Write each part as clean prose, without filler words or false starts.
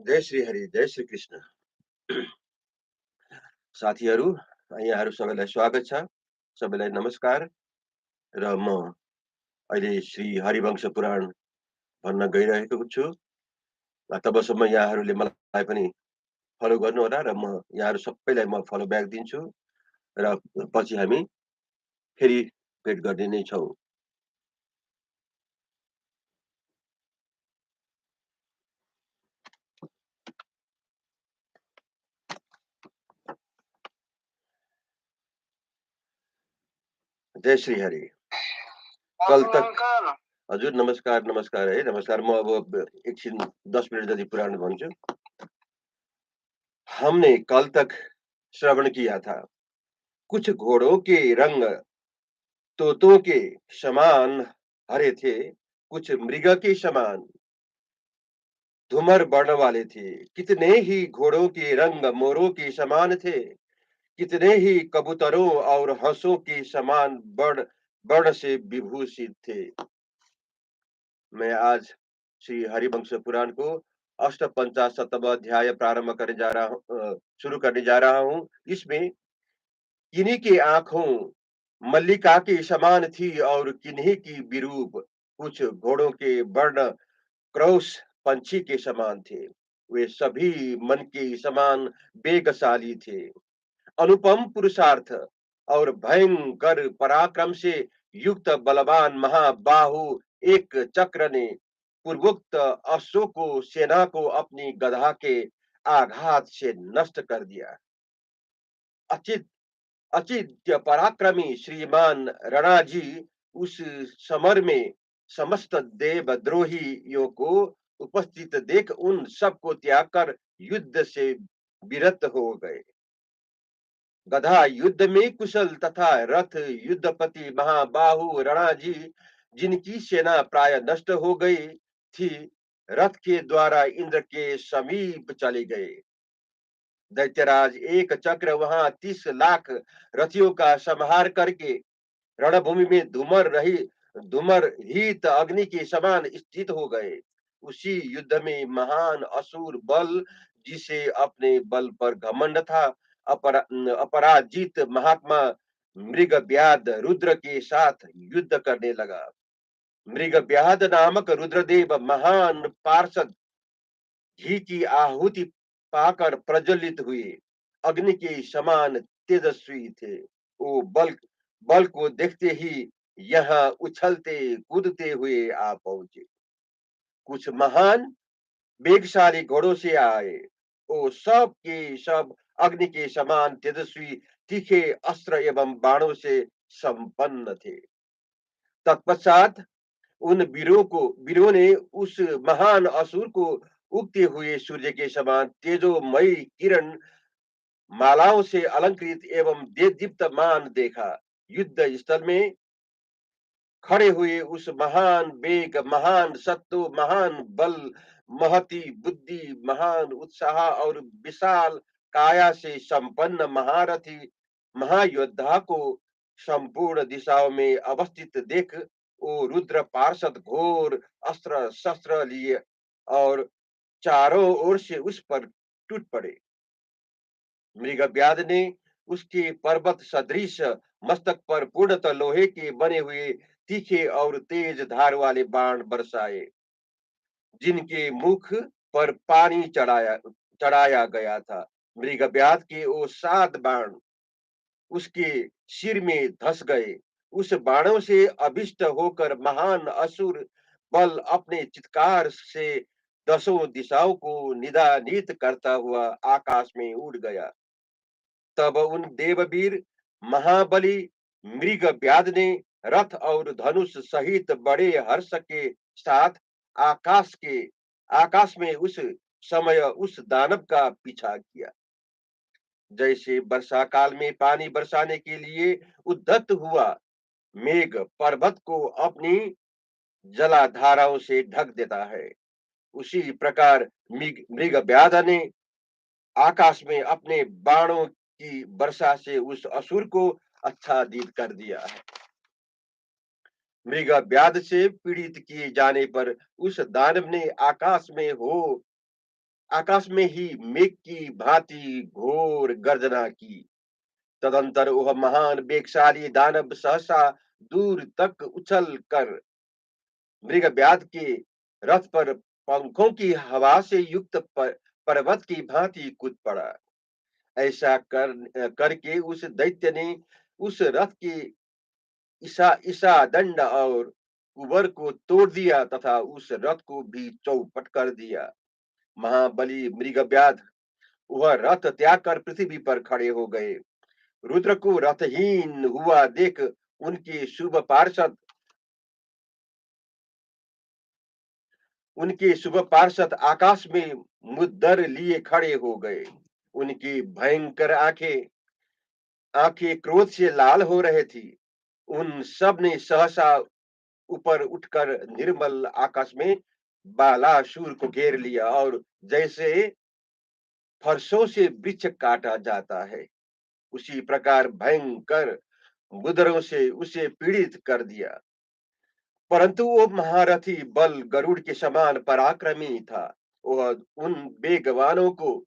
जय श्री हरि, जय श्री कृष्ण। साथीहरू, यहाँहरू सबैलाई स्वागत छ। सबैलाई नमस्कार। र म अहिले श्री हरिवंश पुराण भन्न गइरहेको छु। तबसम्म यहाँहरूले मलाई पनि फलो गर्नुहोला र म यहाँहरू सबैलाई म फलो ब्याक दिन्छु र पछि हामी फेरि भेट गर्ने नै छौँ। जय श्री हरि। कल तक हजुर नमस्कार नमस्कार है नमस्कार। म अब एकछिन 10 मिनट जति पुराण भन्छु। हमने कल तक श्रवण किया था, कुछ घोड़ों के रंग तोतों के समान हरे थे, कुछ मृग के समान धूमर वर्ण वाले थे। कितने ही घोड़ों के रंग मोरों के समान थे, कितने ही कबूतरों और हंसों के समान वर्ण से विभूषित थे। मैं आज श्री हरिवंश पुराण को अष्टपंचाशतम अध्याय प्रारंभ करने जा रहा हूँ, शुरू करने जा रहा हूँ। इसमें किन्हीं की आंखों मल्लिका के समान थी और किन्हीं की विरूप कुछ घोड़ों के वर्ण क्रौस पंछी के समान थे। वे सभी मन के समान वेगशाली थे। अनुपम पुरुषार्थ और भयंकर पराक्रम से युक्त बलवान महाबाहु एक चक्र ने पूर्वोक्त अश्वों को सेना को अपनी गधा के आघात से नष्ट कर दिया। अचित्य पराक्रमी श्रीमान रणाजी उस समर में समस्त देवद्रोहियों को उपस्थित देख उन सबको त्याग कर युद्ध से विरत हो गए। गधा युद्ध में कुशल तथा रथ युद्धपति महाबाहु रणाजी जिनकी सेना प्राय नष्ट हो गई थी, रथ के द्वारा इंद्र के समीप चले गए। दैत्यराज एक चक्र वहां 30 लाख रथियों का संहार करके रणभूमि में धूमर हित अग्नि के समान स्थित हो गए। उसी युद्ध में महान असुर बल, जिसे अपने बल पर घमंड था, अपराजित महात्मा मृग व्याध रुद्र के साथ युद्ध करने लगा। मृग व्याध नामक रुद्रदेव महान पार्षद घी की आहुति पाकर प्रज्वलित हुए, अग्नि के समान तेजस्वी थे। वो बल को देखते ही यहाँ उछलते कूदते हुए आ पहुंचे। कुछ महान वेगशाली घोड़ों से आए। वो सब के सब अग्नि के समान तेजस्वी तीखे अस्त्र एवं बाणों से संपन्न थे। तत्पश्चात उन वीरों ने उस महान असुर को उगते हुए सूर्य के समान तेजोमयी किरण मालाओं से अलंकृत एवं दीप्तमान देखा। युद्ध स्थल में खड़े हुए उस महान वेग, महान सत्व, महान बल, महती बुद्धि, महान उत्साह और विशाल काया से संपन्न महारथी महायोद्धा को संपूर्ण दिशाओं में अवस्थित देख वो रुद्र पार्षद घोर अस्त्र शस्त्र लिए और चारों ओर से उस पर टूट पड़े। मृगव्याध ने उसके पर्वत सदृश मस्तक पर पूर्णतः लोहे के बने हुए तीखे और तेज धार वाले बाण बरसाए, जिनके मुख पर पानी चढ़ाया गया था। मृगव्याध के वो 7 बाण उसके सिर में धस गए। उस बाणों से अभिष्ट होकर महान असुर बल अपने चित्कार से दसों दिशाओं को निदानित करता हुआ आकाश में उड़ गया। तब उन देववीर महाबली मृगव्याध ने रथ और धनुष सहित बड़े हर्ष के साथ आकाश में उस समय उस दानव का पीछा किया। जैसे वर्षा काल में पानी बरसाने के लिए उद्धत हुआ मेघ पर्वत को अपनी जलाधाराओं से ढक देता है, उसी प्रकार मृगव्याध ने आकाश में अपने बाणों की वर्षा से उस असुर को आच्छादित कर दिया है। मृग व्याध से पीड़ित किए जाने पर उस दानव ने आकाश में ही मेघ की भांति घोर गर्जना की। तदंतर वह महान वेगशाली दानव सहसा दूर तक उछल कर मृग व्याध के रथ पर पंखों की हवा से युक्त पर्वत की भांति कूद पड़ा। ऐसा करके उस दैत्य ने उस रथ के ईसा दंड और कुबर को तोड़ दिया तथा उस रथ को भी चौपट कर दिया। महाबली मृगव्याध वह रथ त्याग कर पृथ्वी पर खड़े हो गए। रुद्र को रथहीन हुआ देख उनके शुभ पार्षद आकाश में मुद्दर लिए खड़े हो गए। उनकी भयंकर आंखें आंखें क्रोध से लाल हो रहे थी। उन सब ने सहसा ऊपर उठकर निर्मल आकाश में बालासुर को घेर लिया और जैसे फरसों से वृक्ष काटा जाता है, उसी प्रकार भयंकर मुद्रों से उसे पीड़ित कर दिया। परंतु वो महारथी बल गरुड़ के समान पराक्रमी था। वह उन वेगवानों को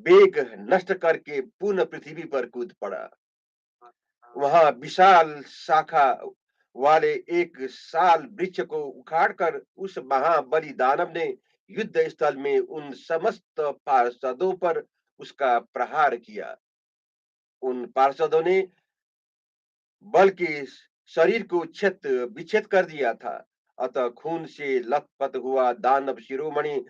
वेग नष्ट करके पुनः पृथ्वी पर कूद पड़ा। वहां विशाल शाखा वाले एक साल वृक्ष को उखाड़कर उस महाबली दानव ने युद्ध स्थल में उन समस्त पार्षदों पर उसका प्रहार किया। उन पार्षदों ने बल के शरीर को क्षत विक्षेद कर दिया था। अतः खून से लथपथ हुआ दानव शिरोमणि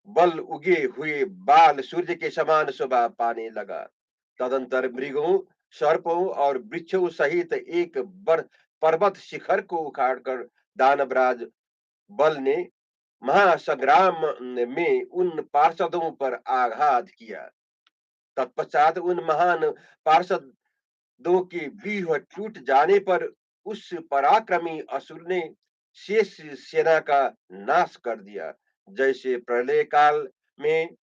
बल उगे हुए बाल सूर्य के समान शोभा पाने लगा। तदंतर मृगों, सर्पों और वृक्षों सहित एक बड़ पर्वत शिखर को उखाड़कर दानवराज बल ने महासंग्राम में उन पार्षदों पर आघात किया। तत्पश्चात उन महान पार्षदों के व्यूह टूट जाने पर उस पराक्रमी असुर ने शेष सेना का नाश कर दिया। जैसे प्रलय काल में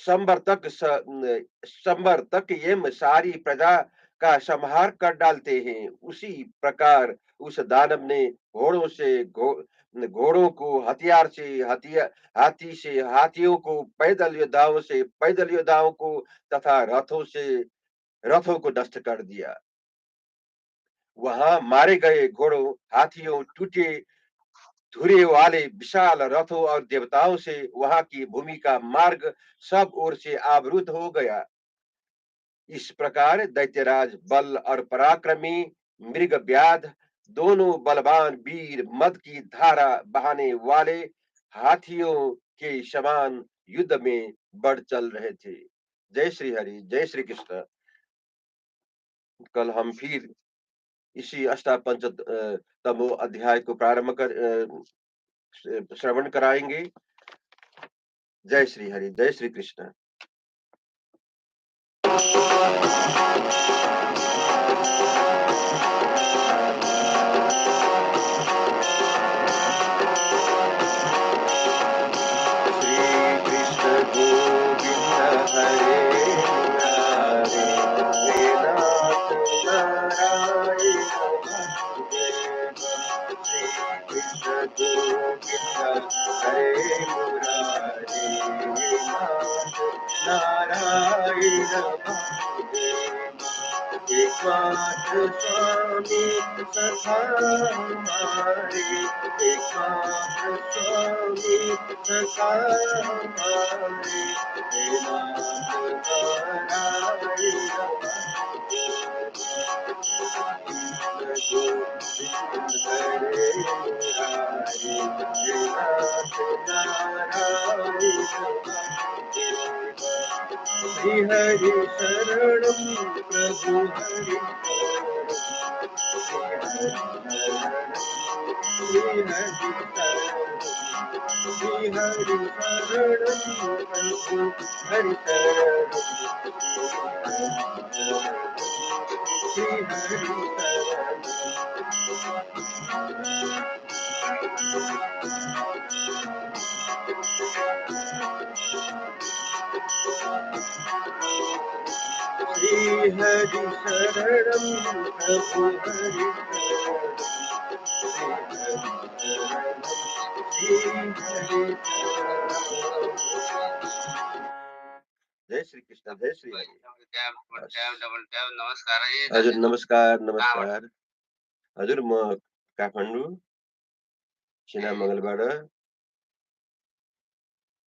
संवर्तक संवर्तक एवं सारी प्रजा का संहार कर डालते हैं, उसी प्रकार उस दानव ने घोड़ों को हथियार से हथियार हाथी से हाथियों को पैदल योद्धाओं को तथा रथों को नष्ट कर दिया। वहां मारे गए घोड़ों, हाथियों, टूटे धुरे वाले विशाल रथों और देवताओं से वहां की भूमि का मार्ग सब ओर से आवृत हो गया। इस प्रकार दैत्यराज बल और पराक्रमी मृग व्याध दोनों बलवान वीर मद की धारा बहाने वाले हाथियों के समान युद्ध में बढ़ चल रहे थे। जय श्री हरि, जय श्री कृष्ण। कल हम फिर इसी अष्टापंच तमो अध्याय को प्रारंभ कर श्रवण कराएंगे। जय श्री हरि, जय श्री कृष्ण। श्री कृष्ण गोविंद हरे मुरारे, हे नाथ नारायण वासुदेव। श्री कृष्ण गोविंद हरे मुरारे, हे नाथ नारायण वासुदेव। एकमात्र स्वामी सखा हमारे, एकमात्र स्वामी सखा हमारे, हे नाथ नारायण वासुदेव। कृष्ण गोविंद हरे मुरारे, हे नाथ नारायण वासुदेव। श्री हरि शरणं प्रभु हरि शरणं, श्री हरि शरणं, श्री हरि शरणं प्रभु हरि शरणं, श्री हरि प्रभु हरि जय श्री कृष्ण, जय श्री हरि। हजुर नमस्कार, नमस्कार। हजुर म काठमाडौँ छिना मङ्गलबाट